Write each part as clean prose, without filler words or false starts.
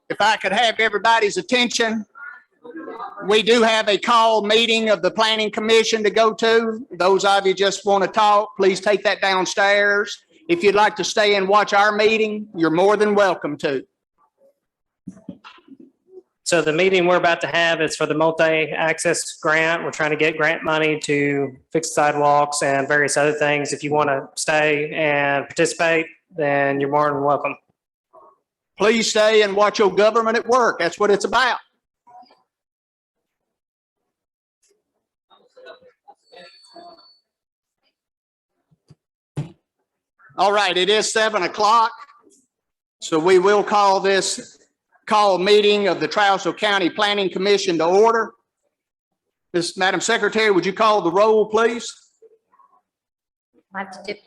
If I could have everybody's attention, we do have a call meeting of the Planning Commission to go to. Those of you just want to talk, please take that downstairs. If you'd like to stay and watch our meeting, you're more than welcome to. So the meeting we're about to have is for the multi-access grant. We're trying to get grant money to fix sidewalks and various other things. If you want to stay and participate, then you're more than welcome. Please stay and watch your government at work. That's what it's about. All right, it is 7 o'clock. So we will call this meeting of the Trousdale County Planning Commission to order. Madam Secretary, would you call the roll, please? I have to do.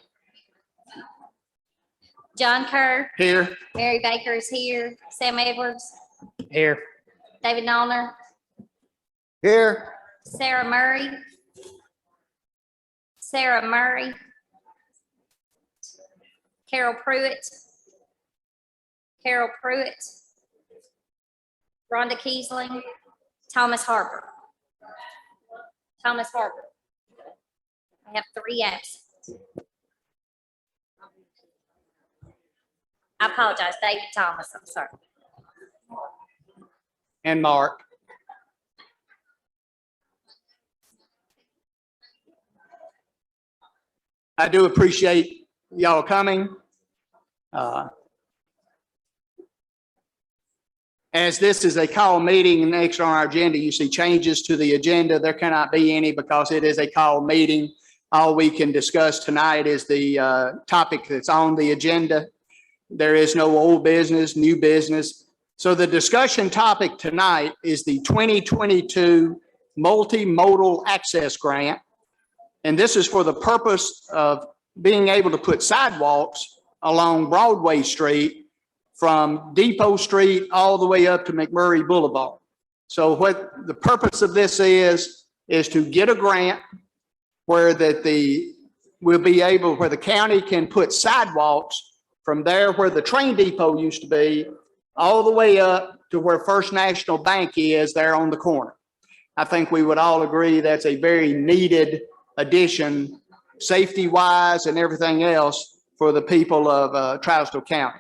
John Kerr. Here. Mary Baker is here. Sam Edwards. Here. David Nallner. Here. Sarah Murray. Sarah Murray. Carol Pruitt. Carol Pruitt. Rhonda Kiesling. Thomas Harper. Thomas Harper. I have 3 absent. I apologize, David Thomas, I'm sorry. And Mark. I do appreciate y'all coming. As this is a call meeting, and next on our agenda, you see changes to the agenda. There cannot be any because it is a call meeting. All we can discuss tonight is the topic that's on the agenda. There is no old business, new business. So the discussion topic tonight is the 2022 Multimodal Access Grant. And this is for the purpose of being able to put sidewalks along Broadway Street from Depot Street all the way up to McMurray Boulevard. So what the purpose of this is to get a grant where that where the county can put sidewalks from there where the train depot used to be all the way up to where First National Bank is there on the corner. I think we would all agree that's a very needed addition, safety wise and everything else for the people of Trousdale County.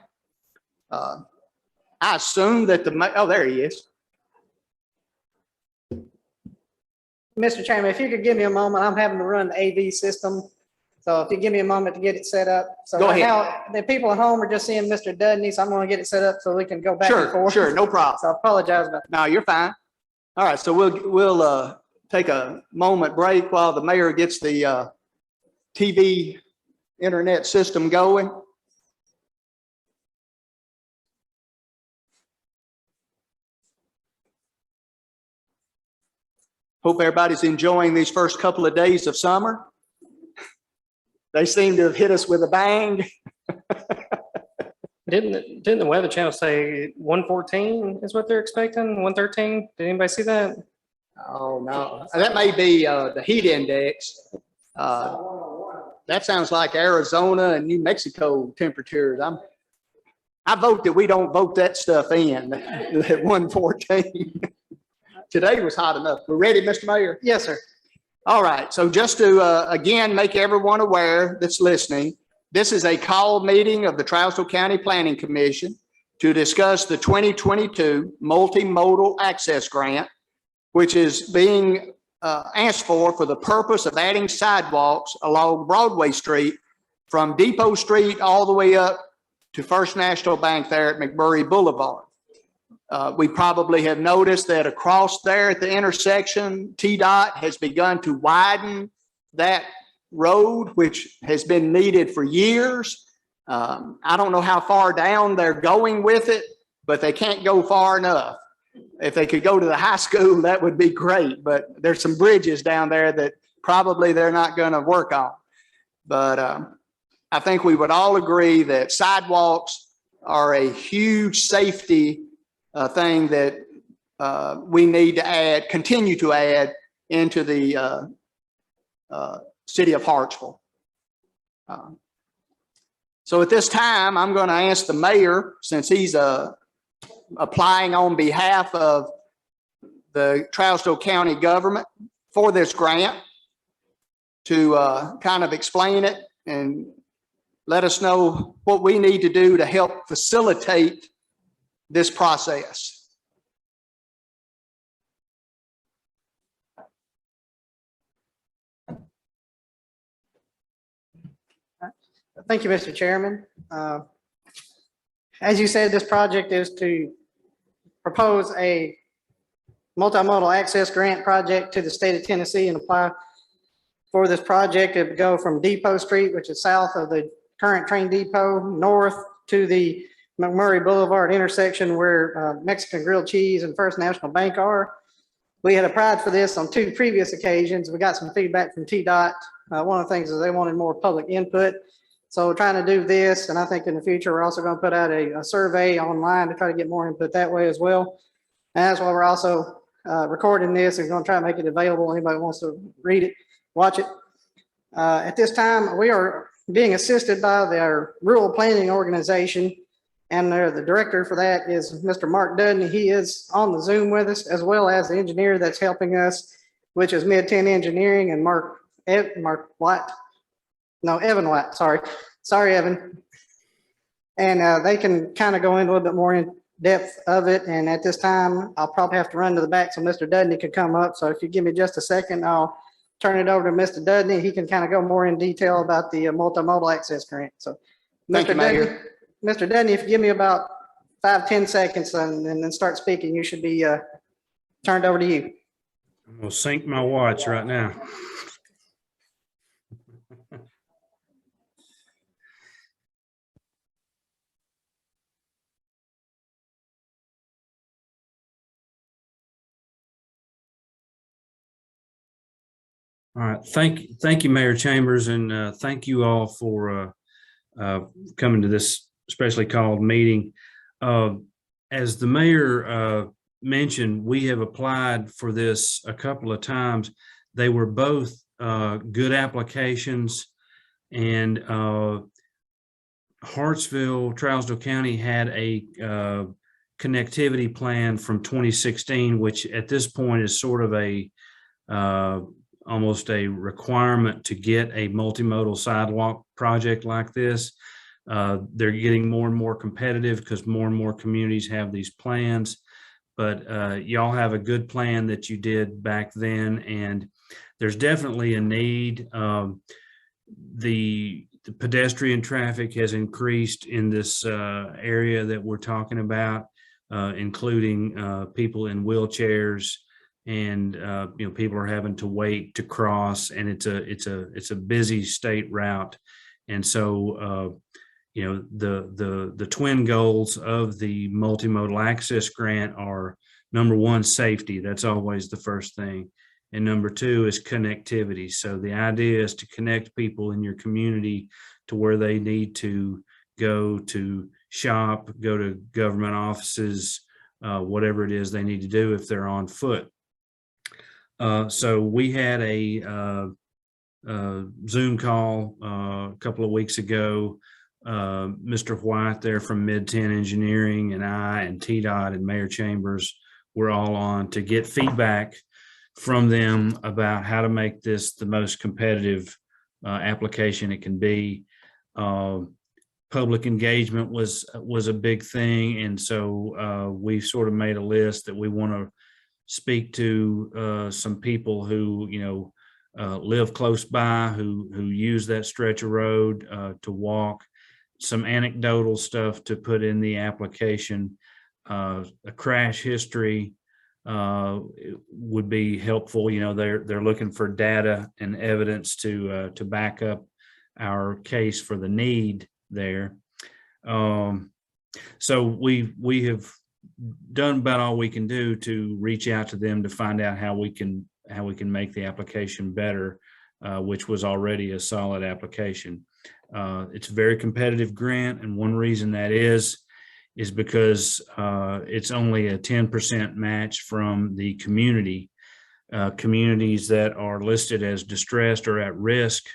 I assume that oh, there he is. Mr. Chairman, if you could give me a moment, I'm having to run the AV system. So if you give me a moment to get it set up. So Go ahead. Now the people at home are just seeing Mr. Dudney, so I'm going to get it set up so we can go back and forth. Sure, no problem. So I apologize about that. No, you're fine. All right, so we'll take a moment break while the mayor gets the TV internet system going. Hope everybody's enjoying these first couple of days of summer. They seem to have hit us with a bang. Didn't the Weather Channel say 114 is what they're expecting? 113? Did anybody see that? Oh, no. That may be the heat index. That sounds like Arizona and New Mexico temperatures. I vote that we don't vote that stuff in at 114. Today was hot enough. We're ready, Mr. Mayor? Yes, sir. All right. So just to, again, make everyone aware that's listening, this is a call meeting of the Trousdale County Planning Commission to discuss the 2022 Multimodal Access Grant, which is being asked for the purpose of adding sidewalks along Broadway Street from Depot Street all the way up to First National Bank there at McMurray Boulevard. We probably have noticed that across there at the intersection, TDOT has begun to widen that road, which has been needed for years. I don't know how far down they're going with it, but they can't go far enough. If they could go to the high school, that would be great, but there's some bridges down there that probably they're not going to work on. But I think we would all agree that sidewalks are a huge safety thing that we need to continue to add into the city of Hartsville. So at this time, I'm going to ask the mayor, since he's applying on behalf of the Trousdale County government for this grant to kind of explain it and let us know what we need to do to help facilitate this process. Thank you, Mr. Chairman. As you said, this project is to propose a multimodal access grant project to the state of Tennessee and apply for this project. It would go from Depot Street, which is south of the current train depot, north to the McMurray Boulevard intersection where Mexican Grilled Cheese and First National Bank are. We had applied for this on 2 previous occasions. We got some feedback from TDOT. One of the things is they wanted more public input. So we're trying to do this, and I think in the future, we're also going to put out a survey online to try to get more input that way as well. And that's why we're also recording this and going to try to make it available. Anybody who wants to read it, watch it. At this time, we are being assisted by their rural planning organization, and the director for that is Mr. Mark Dudney. He is on the Zoom with us, as well as the engineer that's helping us, which is Mid-10 Engineering, and Evan White, sorry, Evan. And they can kind of go in a little bit more in depth of it. And at this time, I'll probably have to run to the back so Mr. Dudney could come up. So if you give me just a second, I'll turn it over to Mr. Dudney. He can kind of go more in detail about the multimodal access grant. So Thank you, Mayor. Mr. Dudney, if you give me about 5-10 seconds and then start speaking, you should be turned over to you. I'm gonna sync my watch right now. All right, thank you, Mayor Chambers, and thank you all for coming to this specially called meeting. As the mayor mentioned, we have applied for this a couple of times. They were both good applications, and Hartsville, Trousdale County had a connectivity plan from 2016, which at this point is sort of a almost a requirement to get a multimodal sidewalk project like this. They're getting more and more competitive because more and more communities have these plans. But y'all have a good plan that you did back then, and there's definitely a need. The pedestrian traffic has increased in this area that we're talking about, including people in wheelchairs, and people are having to wait to cross, and it's a busy state route. And so the twin goals of the multimodal access grant are, number one, safety. That's always the first thing. And number two is connectivity. So the idea is to connect people in your community to where they need to go to shop, go to government offices, whatever it is they need to do if they're on foot. So we had a Zoom call a couple of weeks ago. Mr. White there from Mid-10 Engineering and I and TDOT and Mayor Chambers were all on to get feedback from them about how to make this the most competitive application it can be. Public engagement was a big thing, and so we sort of made a list that we want to speak to some people who live close by, who use that stretch of road to walk. Some anecdotal stuff to put in the application. A crash history would be helpful. They're looking for data and evidence to back up our case for the need there. So we have done about all we can do to reach out to them to find out how we can make the application better, which was already a solid application. It's a very competitive grant, and one reason that is because it's only a 10% match from the community. Communities that are listed as distressed or at risk,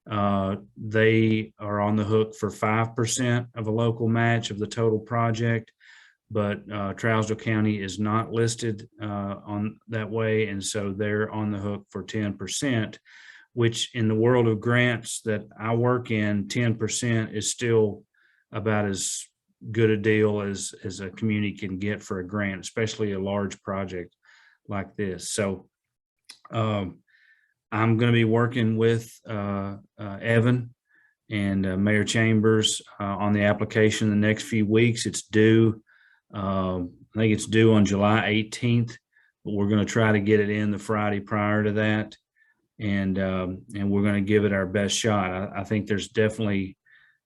they are on the hook for 5% of a local match of the total project. but Trousdale County is not listed on that way, and so they're on the hook for 10%, which in the world of grants that I work in, 10% is still about as good a deal as a community can get for a grant, especially a large project like this. So I'm going to be working with Evan and Mayor Chambers on the application the next few weeks. It's due, I think it's due on July 18th, but we're going to try to get it in the Friday prior to that. And we're going to give it our best shot. I think there's definitely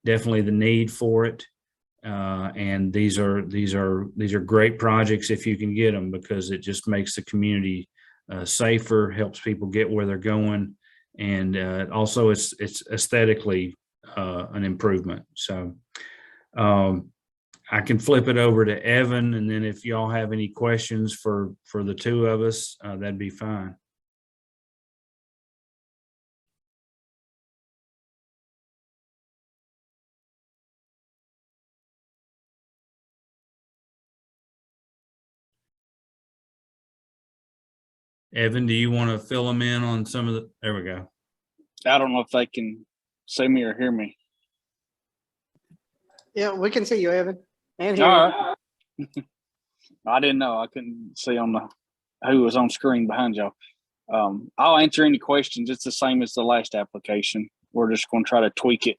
the need for it. And these are great projects if you can get them, because it just makes the community safer, helps people get where they're going, and also it's aesthetically an improvement. So I can flip it over to Evan, and then if y'all have any questions for the two of us, that'd be fine. Evan, do you want to fill them in on some of the, there we go. I don't know if they can see me or hear me. Yeah, we can see you, Evan. And hear All you. right. I didn't know. I couldn't see on the who was on screen behind y'all. I'll answer any questions. It's the same as the last application. We're just going to try to tweak it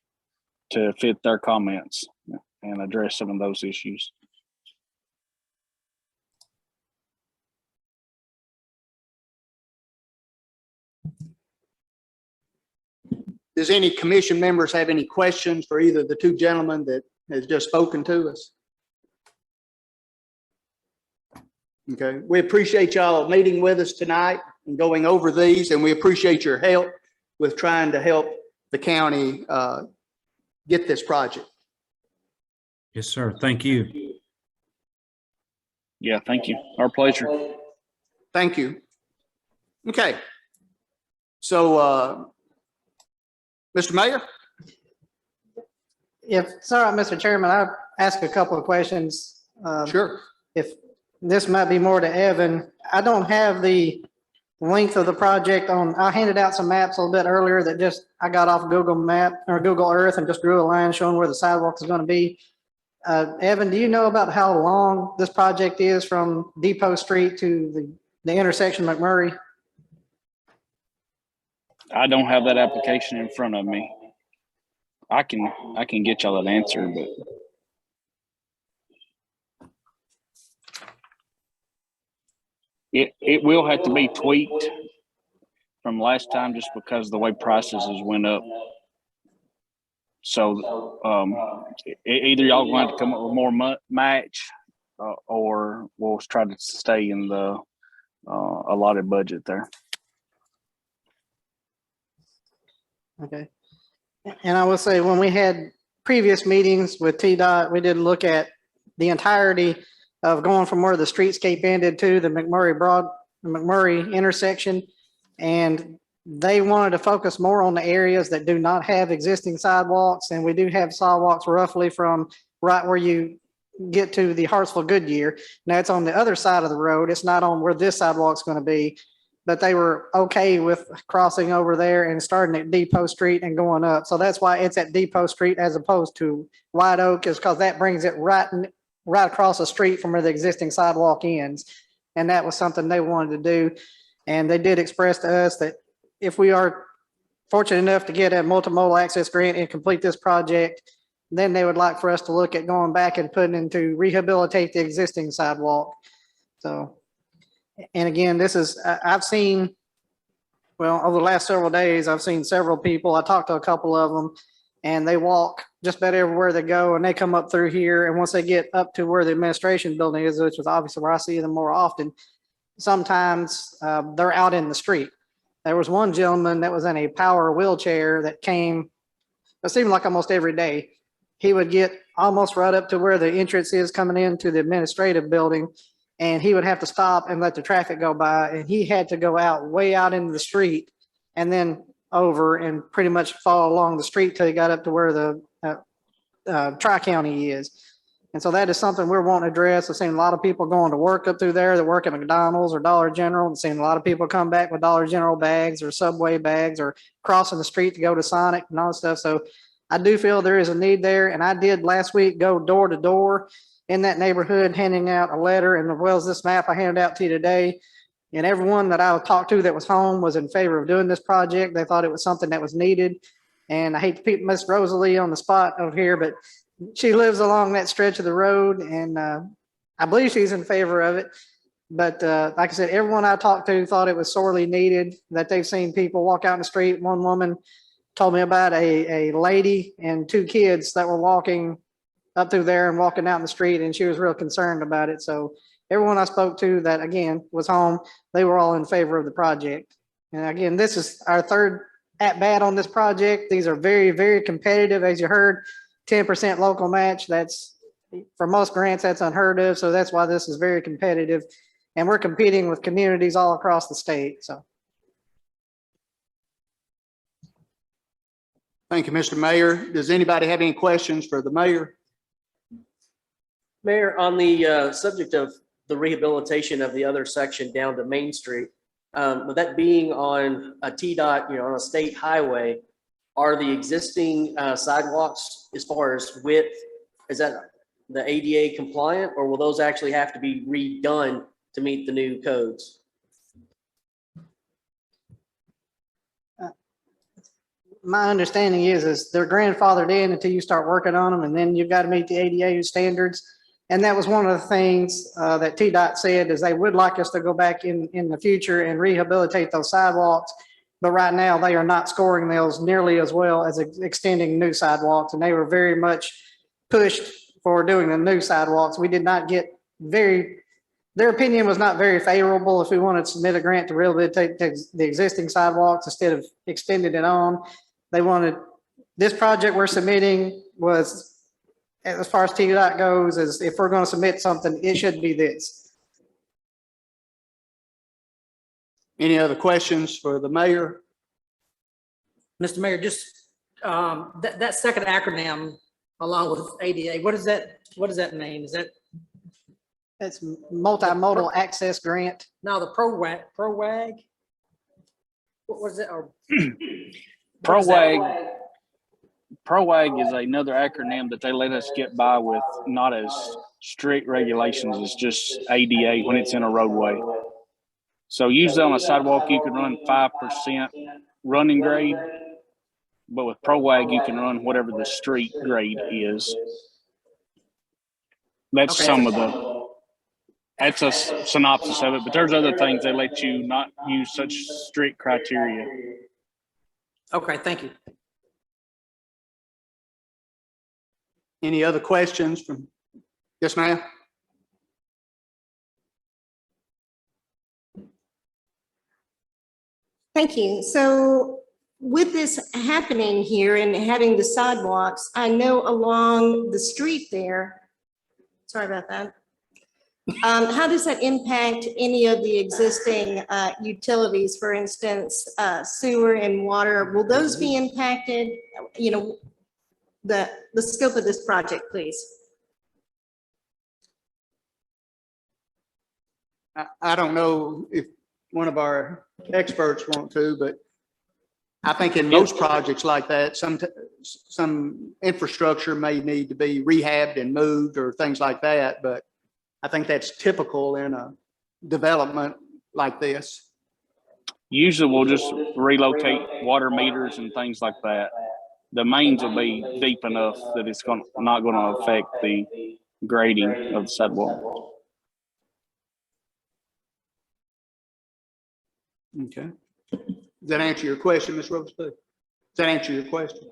to fit their comments and address some of those issues. Does any commission members have any questions for either the two gentlemen that has just spoken to us? Okay, we appreciate y'all meeting with us tonight and going over these, and we appreciate your help with trying to help the county get this project. Yes, sir. Thank you. Yeah, thank you. Our pleasure. Thank you. Okay. So, Mr. Mayor? If it's all right, Mr. Chairman, I'll ask a couple of questions. Sure. If this might be more to Evan, I don't have the length of the project on, I handed out some maps a little bit earlier that just, I got off Google Map or Google Earth and just drew a line showing where the sidewalk is going to be. Evan, do you know about how long this project is from Depot Street to the intersection McMurray? I don't have that application in front of me. I can get y'all that answer, but it will have to be tweaked from last time just because of the way prices has went up. So either y'all going to have to come up with more match or we'll try to stay in the allotted budget there. Okay. And I will say, when we had previous meetings with TDOT, we did look at the entirety of going from where the streetscape ended to the McMurray intersection. And they wanted to focus more on the areas that do not have existing sidewalks. And we do have sidewalks roughly from right where you get to the Hartsville Goodyear. Now it's on the other side of the road. It's not on where this sidewalk's going to be. But they were okay with crossing over there and starting at Depot Street and going up. So that's why it's at Depot Street as opposed to White Oak, is because that brings it right across the street from where the existing sidewalk ends. And that was something they wanted to do. And they did express to us that if we are fortunate enough to get a multimodal access grant and complete this project, then they would like for us to look at going back and putting into rehabilitate the existing sidewalk. So. And again, this is, I've seen, well, over the last several days, I've seen several people. I talked to a couple of them and they walk just about everywhere they go and they come up through here. And once they get up to where the administration building is, which is obviously where I see them more often, sometimes they're out in the street. There was one gentleman that was in a power wheelchair that came, it seemed like almost every day. He would get almost right up to where the entrance is coming into the administrative building. And he would have to stop and let the traffic go by. And he had to go out way out into the street and then over and pretty much follow along the street till he got up to where the Tri-County is. And so that is something we're wanting to address. I've seen a lot of people going to work up through there that work at McDonald's or Dollar General. I've seen a lot of people come back with Dollar General bags or Subway bags or crossing the street to go to Sonic and all that stuff. So I do feel there is a need there. And I did last week go door to door in that neighborhood, handing out a letter, and as well as this map I handed out to you today. And everyone that I talked to that was home was in favor of doing this project. They thought it was something that was needed. And I hate to put Miss Rosalie on the spot over here, but she lives along that stretch of the road, and I believe she's in favor of it. But like I said, everyone I talked to thought it was sorely needed, that they've seen people walk out in the street. One woman told me about a lady and 2 kids that were walking up through there and walking out in the street, and she was real concerned about it. So everyone I spoke to that, again, was home, they were all in favor of the project. And again, this is our 3rd at bat on this project. These are very, very competitive, as you heard. 10% local match. That's, for most grants, that's unheard of. So that's why this is very competitive. And we're competing with communities all across the state. So. Thank you, Mr. Mayor. Does anybody have any questions for the mayor? Mayor, on the subject of the rehabilitation of the other section down to Main Street, with that being on a TDOT, on a state highway, are the existing sidewalks, as far as width, is that the ADA compliant, or will those actually have to be redone to meet the new codes? My understanding is they're grandfathered in until you start working on them, and then you've got to meet the ADA standards. And that was one of the things that TDOT said, is they would like us to go back in the future and rehabilitate those sidewalks. But right now they are not scoring those nearly as well as extending new sidewalks. And they were very much pushed for doing the new sidewalks. We did not get their opinion was not very favorable if we wanted to submit a grant to rehabilitate the existing sidewalks instead of extending it on. They wanted, this project we're submitting was, as far as TDOT goes, is if we're going to submit something, it should be this. Any other questions for the mayor? Mr. Mayor, just that second acronym along with ADA, what does that mean? Is that It's multimodal access grant. now the ProWAG? What was it? Or ProWAG is another acronym that they let us get by with, not as strict regulations. It's just ADA when it's in a roadway. So usually on a sidewalk, you can run 5% running grade, but with ProWAG, you can run whatever the street grade is. That's Okay. That's a synopsis of it, but there's other things they let you not use such strict criteria. Okay, thank you. Any other questions from, yes, ma'am? Thank you. So with this happening here and having the sidewalks, I know along the street there, sorry about that. How does that impact any of the existing utilities, for instance, sewer and water? Will those be impacted? The scope of this project, please. I don't know if one of our experts want to, but I think in most projects like that, some infrastructure may need to be rehabbed and moved or things like that. But I think that's typical in a development like this. Usually we'll just relocate water meters and things like that. The mains will be deep enough that it's not going to affect the grading of the sidewalk. Okay. Does that answer your question, Ms. Roseberry? Does that answer your question?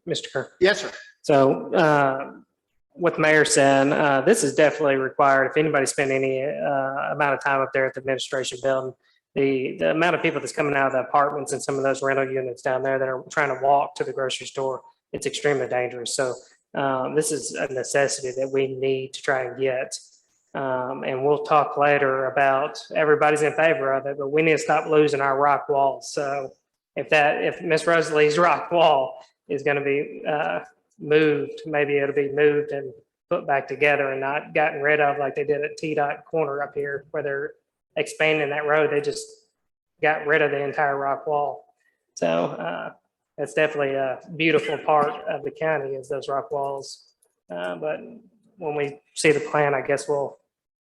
Mr. Kerr. Yes, sir. So what the mayor said, this is definitely required. If anybody spent any amount of time up there at the administration building, the amount of people that's coming out of the apartments and some of those rental units down there that are trying to walk to the grocery store, it's extremely dangerous. So this is a necessity that we need to try and get. And we'll talk later about everybody's in favor of it, but we need to stop losing our rock walls. So if Miss Rosalie's rock wall is going to be moved, maybe it'll be moved and put back together and not gotten rid of like they did at TDOT corner up here where they're expanding that road. They just got rid of the entire rock wall. So it's definitely a beautiful part of the county is those rock walls. But when we see the plan, I guess we'll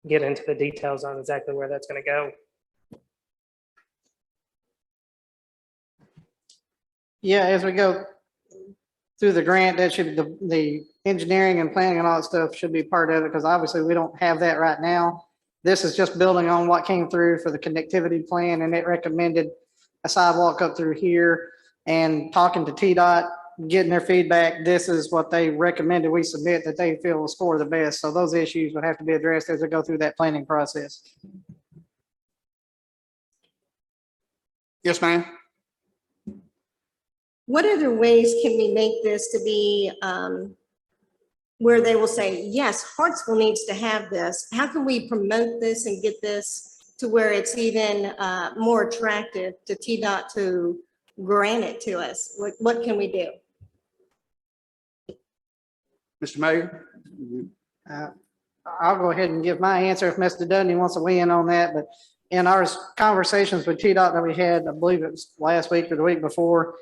get into the details on exactly where that's going to go. Yeah, as we go through the grant, that should, the engineering and planning and all that stuff should be part of it, because obviously we don't have that right now. This is just building on what came through for the connectivity plan, and it recommended a sidewalk up through here, and talking to TDOT, getting their feedback. This is what they recommended we submit that they feel will score the best. So those issues would have to be addressed as we go through that planning process. Yes, ma'am. What other ways can we make this to be where they will say, yes, Hartsville needs to have this? How can we promote this and get this to where it's even more attractive to TDOT to grant it to us? What can we do? Mr. Mayor? I'll go ahead and give my answer if Mr. Dudney wants to weigh in on that. But in our conversations with TDOT that we had, I believe it was last week or the week before,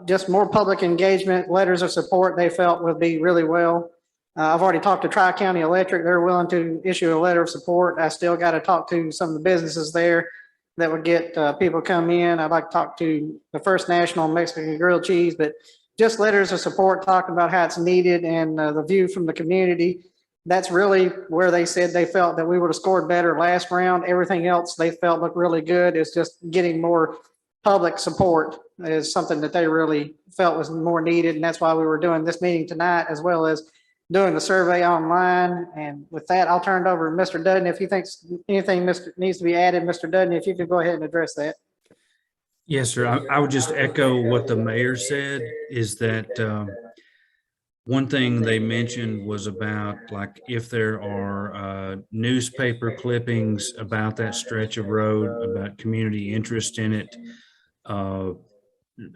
just more public engagement, letters of support they felt would be really well. I've already talked to Tri-County Electric. They're willing to issue a letter of support. I still got to talk to some of the businesses there that would get people come in. I'd like to talk to the First National Mexican Grilled Cheese, but just letters of support talking about how it's needed and the view from the community. That's really where they said they felt that we would have scored better last round. Everything else they felt looked really good. It's just getting more public support is something that they really felt was more needed. And that's why we were doing this meeting tonight, as well as doing the survey online. And with that, I'll turn it over to Mr. Dudney. If he thinks anything needs to be added, Mr. Dudney, if you could go ahead and address that. Yes, sir. I would just echo what the mayor said, is that one thing they mentioned was about, like, if there are newspaper clippings about that stretch of road, about community interest in it,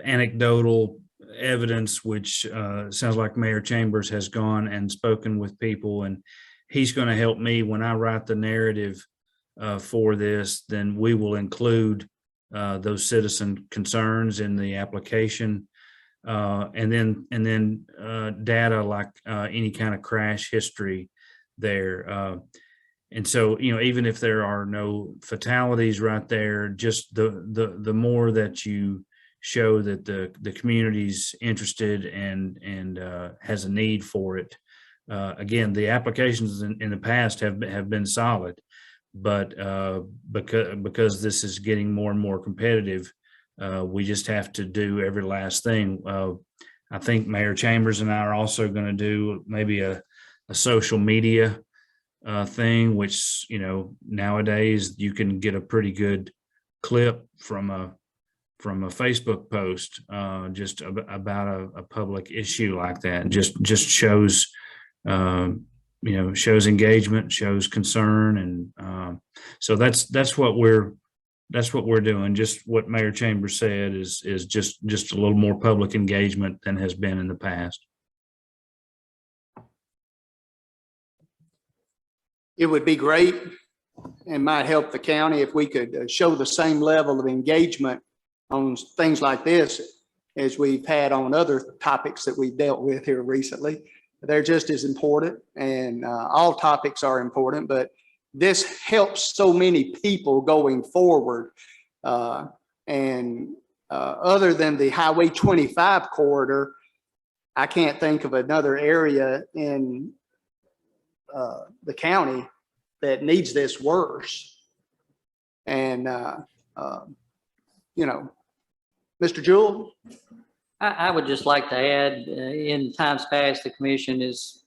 anecdotal evidence, which sounds like Mayor Chambers has gone and spoken with people, and he's going to help me when I write the narrative for this. Then we will include those citizen concerns in the application, and then data like any kind of crash history there. And so, even if there are no fatalities right there, just the more that you show that the community's interested and has a need for it. Again, the applications in the past have been solid, but because this is getting more and more competitive, we just have to do every last thing. I think Mayor Chambers and I are also going to do maybe a social media thing, which, nowadays you can get a pretty good clip from a Facebook post just about a public issue like that. Just shows, shows engagement, shows concern. And so that's what we're doing. Just what Mayor Chambers said is just a little more public engagement than has been in the past. It would be great and might help the county if we could show the same level of engagement on things like this as we've had on other topics that we've dealt with here recently. They're just as important, and all topics are important, but this helps so many people going forward. Other than the Highway 25 corridor, I can't think of another area in the county that needs this worse. And, Mr. Jewell? I would just like to add, in times past, the commission has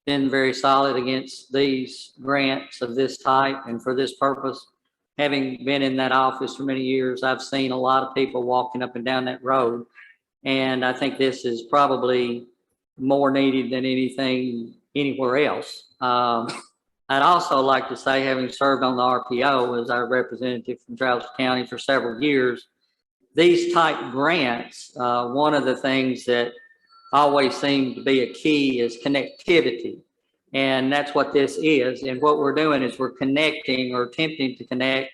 been very solid against these grants of this type and for this purpose. Having been in that office for many years, I've seen a lot of people walking up and down that road. And I think this is probably more needed than anything anywhere else. I'd also like to say, having served on the RPO as our representative from Travis County for several years, these type grants, one of the things that always seemed to be a key is connectivity. And that's what this is. And what we're doing is we're connecting or attempting to connect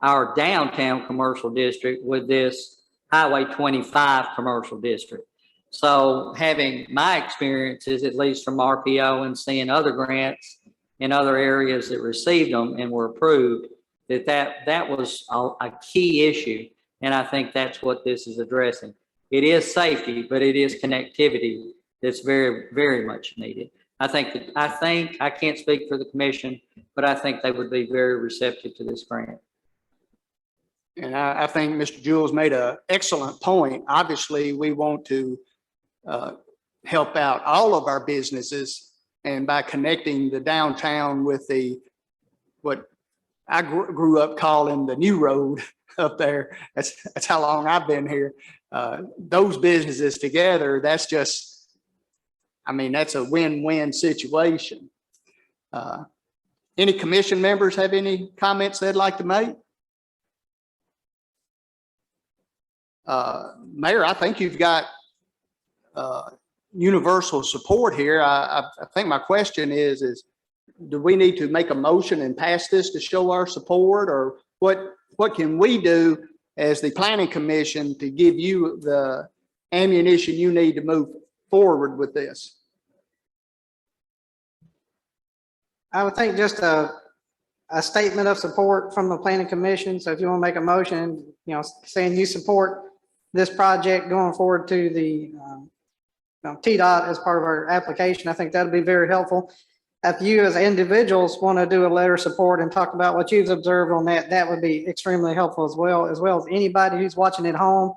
our downtown commercial district with this Highway 25 commercial district. So having my experiences, at least from RPO and seeing other grants in other areas that received them and were approved, that was a key issue. And I think that's what this is addressing. It is safety, but it is connectivity that's very, very much needed. I can't speak for the commission, but I think they would be very receptive to this grant. And I think Mr. Jules made an excellent point. Obviously, we want to help out all of our businesses, and by connecting the downtown with what I grew up calling the new road up there. That's how long I've been here. Those businesses together, that's a win-win situation. Any commission members have any comments they'd like to make? Mayor, I think you've got universal support here. I think my question is do we need to make a motion and pass this to show our support, or what can we do as the planning commission to give you the ammunition you need to move forward with this? I would think just a statement of support from the planning commission. So if you want to make a motion, saying you support this project going forward to the TDOT as part of our application, I think that'd be very helpful. If you as individuals want to do a letter of support and talk about what you've observed on that, that would be extremely helpful as well as anybody who's watching at home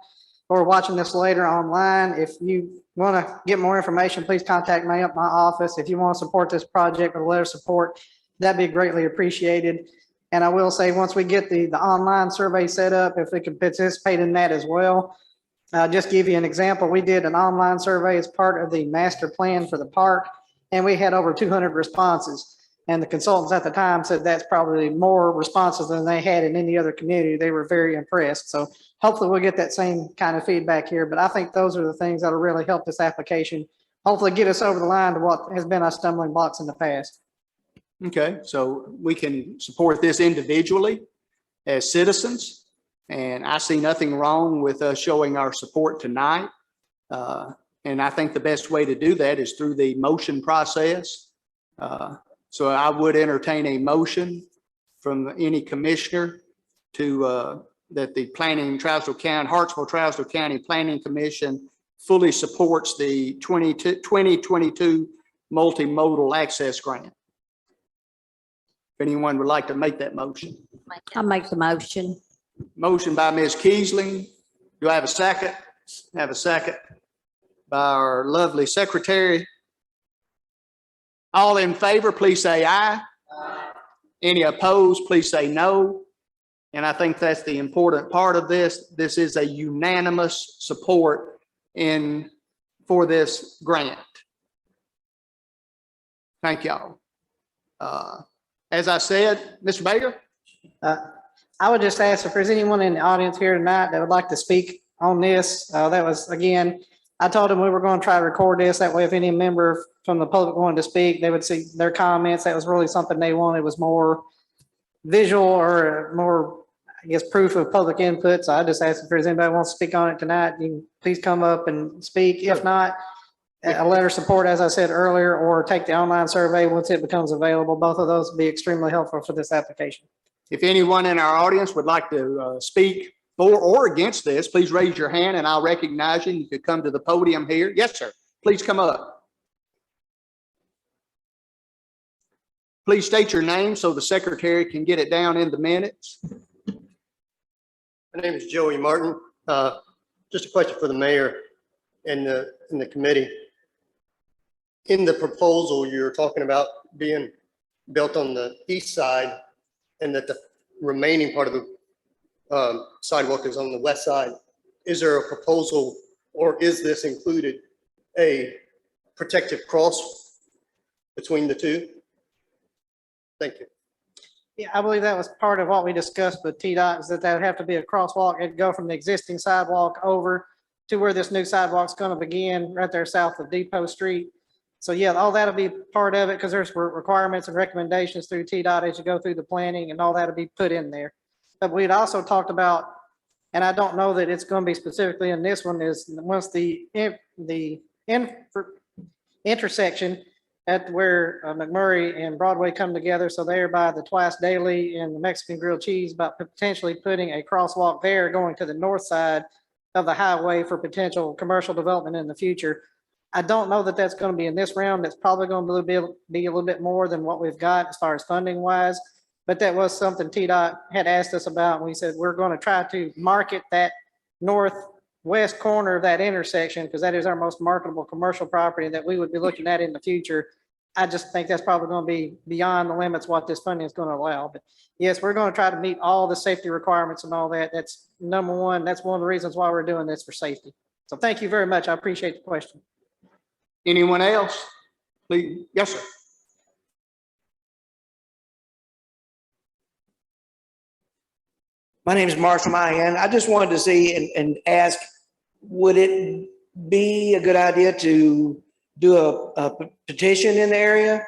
or watching this later online. If you want to get more information, please contact me at my office. If you want to support this project with a letter of support, that'd be greatly appreciated. And I will say, once we get the online survey set up, if we can participate in that as well. Just give you an example. We did an online survey as part of the master plan for the park, and we had over 200 responses. And the consultants at the time said that's probably more responses than they had in any other community. They were very impressed. So hopefully we'll get that same kind of feedback here. But I think those are the things that'll really help this application, hopefully get us over the line to what has been our stumbling blocks in the past. Okay, so we can support this individually as citizens. And I see nothing wrong with us showing our support tonight. And I think the best way to do that is through the motion process. So I would entertain a motion from any commissioner to that the Hartsville-Trousdale County Planning Commission fully supports the 2022 multimodal access grant. If anyone would like to make that motion. I'll make the motion. Motion by Ms. Kiesling. Do I have a second? Have a second by our lovely secretary. All in favor, please say aye. Aye. Any opposed, please say no. And I think that's the important part of this. This is a unanimous support for this grant. Thank y'all. As I said, Mr. Baker. I would just ask if there's anyone in the audience here tonight that would like to speak on this. That was, again, I told them we were going to try to record this. That way, if any member from the public wanted to speak, they would see their comments. That was really something they wanted, was more visual or more, I guess, proof of public input. So I just asked if there's anybody who wants to speak on it tonight, you can please come up and speak. If not, a letter of support, as I said earlier, or take the online survey once it becomes available. Both of those would be extremely helpful for this application. If anyone in our audience would like to speak for or against this, please raise your hand and I'll recognize you. You could come to the podium here. Yes, sir. Please come up. Please state your name so the secretary can get it down in the minutes. My name is Joey Martin. Just a question for the mayor and the committee. In the proposal, you're talking about being built on the east side and that the remaining part of the sidewalk is on the west side. Is there a proposal, or is this included, a protective cross between the two? Thank you. Yeah, I believe that was part of what we discussed with TDOT, is that would have to be a crosswalk. It'd go from the existing sidewalk over to where this new sidewalk's gonna begin, right there south of Depot Street. So yeah, all that'll be part of it, because there's requirements and recommendations through TDOT as you go through the planning, and all that'll be put in there. But we'd also talked about, and I don't know that it's gonna be specifically in this one, is once the intersection at where McMurray and Broadway come together, so there by the Twice Daily and the Mexican Grilled Cheese, about potentially putting a crosswalk there going to the north side of the highway for potential commercial development in the future. I don't know that that's going to be in this round. That's probably going to be a little bit more than what we've got as far as funding wise. But that was something TDOT had asked us about. We said, we're going to try to market that northwest corner of that intersection, because that is our most marketable commercial property that we would be looking at in the future. I just think that's probably going to be beyond the limits what this funding is going to allow. But yes, we're going to try to meet all the safety requirements and all that. That's number one. That's one of the reasons why we're doing this, for safety. So thank you very much. I appreciate the question. Anyone else? Please. Yes, sir. My name is Marshall Mahan. I just wanted to see and ask, would it be a good idea to do a petition in the area?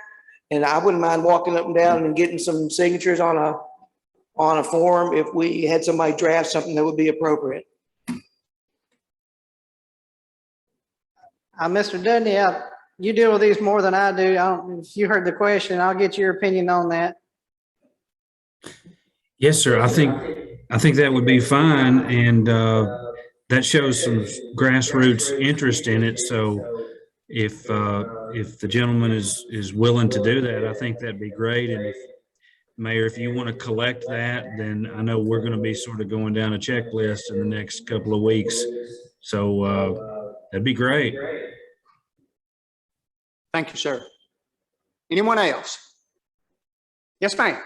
And I wouldn't mind walking up and down and getting some signatures on a form if we had somebody draft something that would be appropriate. Mr. Dudney, you deal with these more than I do. If you heard the question, I'll get your opinion on that. Yes, sir. I think that would be fine, and that shows some grassroots interest in it. So if the gentleman is willing to do that, I think that'd be great. And if Mayor, if you want to collect that, then I know we're going to be sort of going down a checklist in the next couple of weeks. So that'd be great. Thank you, sir. Anyone else? Yes, ma'am.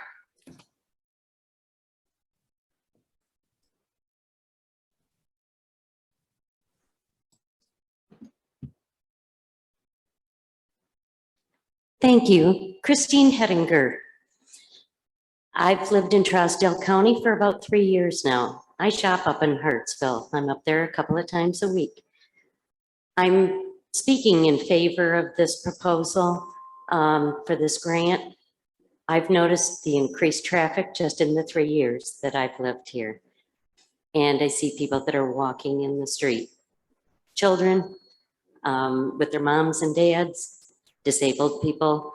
Thank you. Christine Hettinger. I've lived in Trousdale County for about 3 years now. I shop up in Hartsville. I'm up there a couple of times a week. I'm speaking in favor of this proposal for this grant. I've noticed the increased traffic just in the 3 years that I've lived here. And I see people that are walking in the street. Children with their moms and dads, disabled people.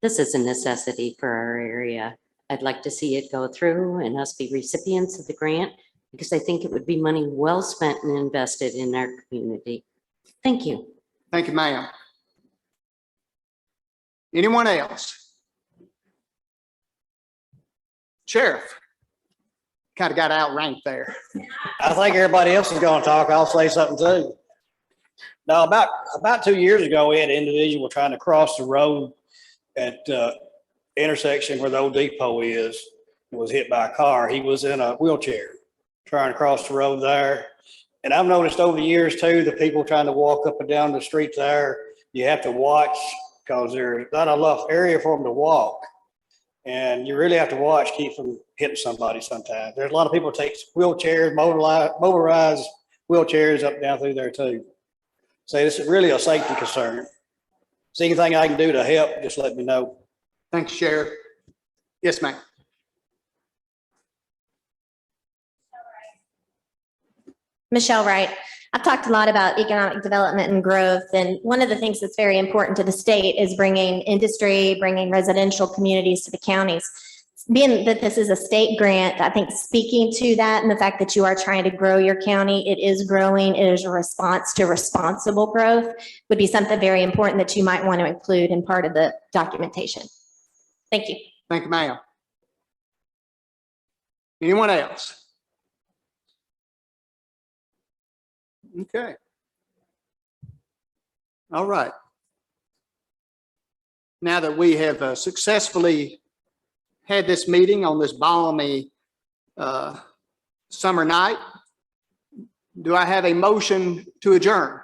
This is a necessity for our area. I'd like to see it go through and us be recipients of the grant, because I think it would be money well spent and invested in our community. Thank you. Thank you, ma'am. Anyone else? Sheriff. Kind of got outranked there. I think everybody else is going to talk. I'll say something too. Now, about 2 years ago, we had an individual trying to cross the road at intersection where the old depot is, and was hit by a car. He was in a wheelchair trying to cross the road there. And I've noticed over the years too, the people trying to walk up and down the street there, you have to watch, because there's not enough area for them to walk. And you really have to watch, keep from hitting somebody sometimes. There's a lot of people take wheelchairs, motorized wheelchairs up and down through there too. So this is really a safety concern. So anything I can do to help, just let me know. Thank you, Sheriff. Yes, ma'am. Michelle Wright. I've talked a lot about economic development and growth, and one of the things that's very important to the state is bringing industry, bringing residential communities to the counties. Being that this is a state grant, I think speaking to that and the fact that you are trying to grow your county, it is growing, it is a response to responsible growth, would be something very important that you might want to include in part of the documentation. Thank you. Thank you, ma'am. Anyone else? Okay. All right. Now that we have successfully had this meeting on this balmy summer night, do I have a motion to adjourn?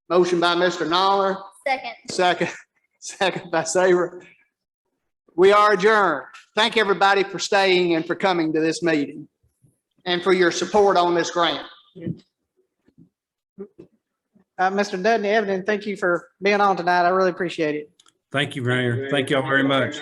Motion by Mr. Noller. Second by Saber. We are adjourned. Thank everybody for staying and for coming to this meeting. and for your support on this grant. Mr. Dudney, Evan, thank you for being on tonight. I really appreciate it. Thank you, Mayor. Thank y'all very much.